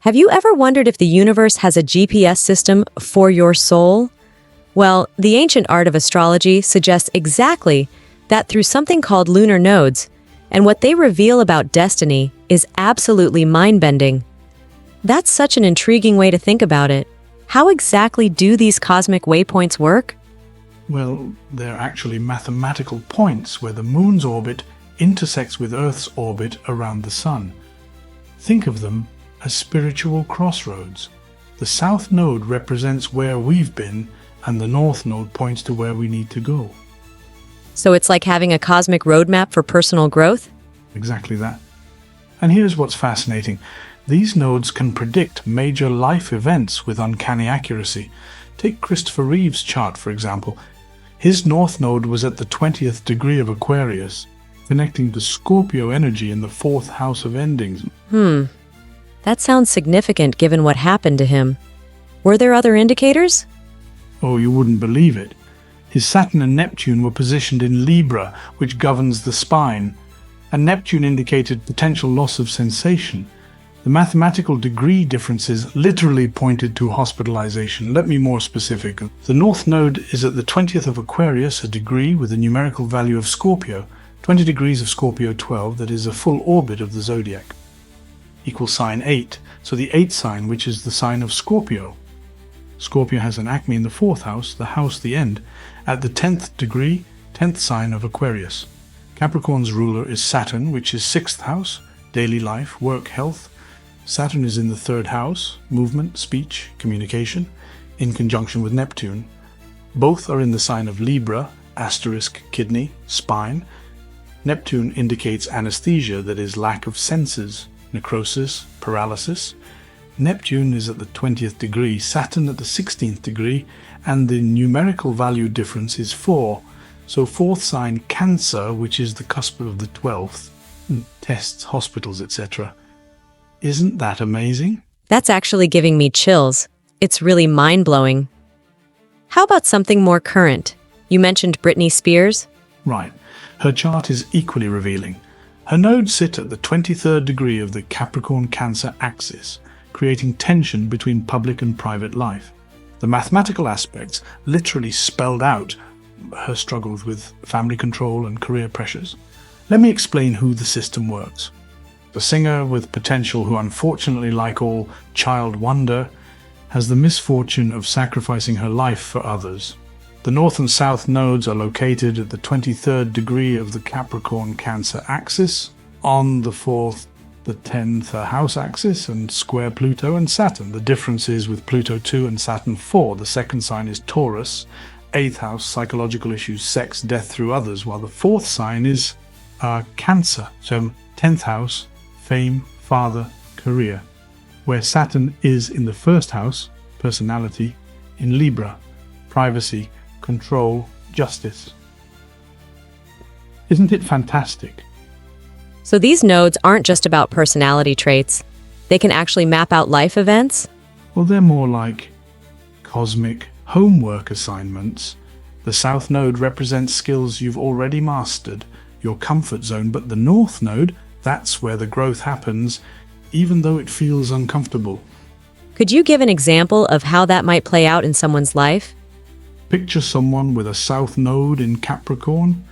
Have you ever wondered if the universe has a GPS system for your soul? Well, the ancient art of astrology suggests exactly that through something called lunar nodes, and what they reveal about destiny is absolutely mind-bending. That's such an intriguing way to think about it. How exactly do these cosmic waypoints work? Well, they're actually mathematical points where the moon's orbit intersects with Earth's orbit around the sun. Think of them as spiritual crossroads. The south node represents where we've been, and the north node points to where we need to go. So it's like having a cosmic roadmap for personal growth? Exactly that. And here's what's fascinating. These nodes can predict major life events with uncanny accuracy. Take Christopher Reeve's chart, for example. His north node was at the 20th degree of Aquarius, connecting to Scorpio energy in the 4th house of endings. That sounds significant given what happened to him. Were there other indicators? Oh, you wouldn't believe it. His Saturn and Neptune were positioned in Libra, which governs the spine, and Neptune indicated potential loss of sensation. The mathematical degree differences literally pointed to hospitalization. Let me be more specific. The North Node is at the 20th of Aquarius, a degree with a numerical value of Scorpio, 20 degrees of Scorpio 12, that is a full orbit of the zodiac, equals sign 8. So the 8th sign, which is the sign of Scorpio. Scorpio has an acme in the 4th house, the end, at the 10th degree, 10th sign of Aquarius. Capricorn's ruler is Saturn, which is 6th house, daily life, work, health. Saturn is in the 3rd house, movement, speech, communication, in conjunction with Neptune. Both are in the sign of Libra, asterisk, kidney, spine. Neptune indicates anesthesia, that is lack of senses, necrosis, paralysis. Neptune is at the 20th degree, Saturn at the 16th degree, and the numerical value difference is 4. So 4th sign Cancer, which is the cusp of the 12th, tests, hospitals, etc. Isn't that amazing? That's actually giving me chills. It's really mind-blowing. How about something more current? You mentioned Britney Spears? Right. Her chart is equally revealing. Her nodes sit at the 23rd degree of the Capricorn-Cancer axis, creating tension between public and private life. The mathematical aspects literally spelled out her struggles with family control and career pressures. Let me explain how the system works. The singer with potential, who unfortunately, like all child wonder, has the misfortune of sacrificing her life for others. The north and south nodes are located at the 23rd degree of the Capricorn-Cancer axis, on the 4th, the 10th house axis, and square Pluto and Saturn. The difference is with Pluto 2 and Saturn 4. The second sign is Taurus, 8th house, psychological issues, sex, death through others, while the 4th sign is Cancer, so 10th house, fame, father, career, where Saturn is in the 1st house, personality, in Libra, privacy, control, justice. Isn't it fantastic? So these nodes aren't just about personality traits. They can actually map out life events? Well, they're more like cosmic homework assignments. The south node represents skills you've already mastered, your comfort zone, but the north node, that's where the growth happens, even though it feels uncomfortable. Could you give an example of how that might play out in someone's life? Picture someone with a south node in Capricorn.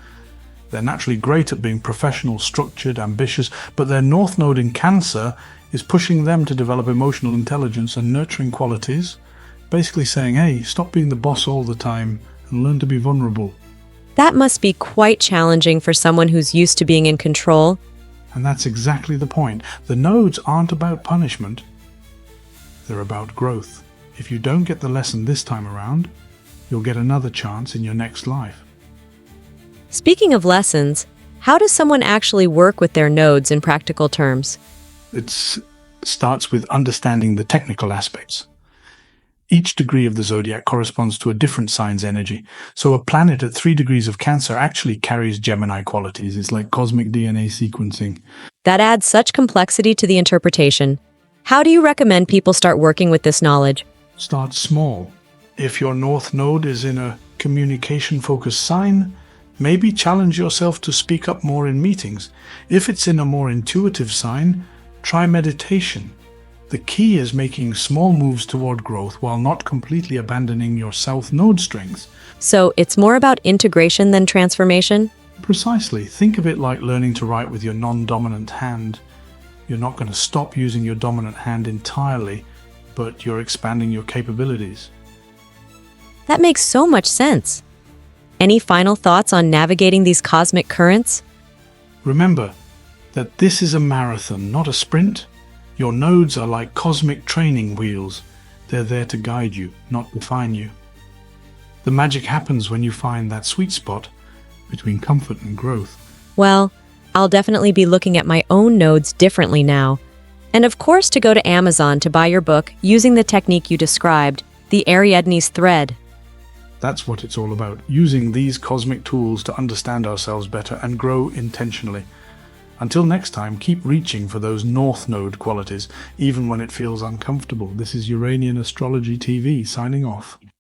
They're naturally great at being professional, structured, ambitious, but their north node in Cancer is pushing them to develop emotional intelligence and nurturing qualities, basically saying, hey, stop being the boss all the time and learn to be vulnerable. That must be quite challenging for someone who's used to being in control. And that's exactly the point. The nodes aren't about punishment. They're about growth. If you don't get the lesson this time around, you'll get another chance in your next life. Speaking of lessons, how does someone actually work with their nodes in practical terms? It starts with understanding the technical aspects. Each degree of the zodiac corresponds to a different sign's energy. So a planet at 3 degrees of Cancer actually carries Gemini qualities. It's like cosmic DNA sequencing. That adds such complexity to the interpretation. How do you recommend people start working with this knowledge? Start small. If your north node is in a communication-focused sign, maybe challenge yourself to speak up more in meetings. If it's in a more intuitive sign, try meditation. The key is making small moves toward growth while not completely abandoning your south node strengths. So it's more about integration than transformation? Precisely. Think of it like learning to write with your non-dominant hand. You're not going to stop using your dominant hand entirely, but you're expanding your capabilities. That makes so much sense. Any final thoughts on navigating these cosmic currents? Remember that this is a marathon, not a sprint. Your nodes are like cosmic training wheels. They're there to guide you, not define you. The magic happens when you find that sweet spot between comfort and growth. Well, I'll definitely be looking at my own nodes differently now. And of course to go to Amazon to buy your book using the technique you described, the Ariadne's thread. That's what it's all about, using these cosmic tools to understand ourselves better and grow intentionally. Until next time, keep reaching for those North Node qualities, even when it feels uncomfortable. This is Uranian Astrology TV, signing off.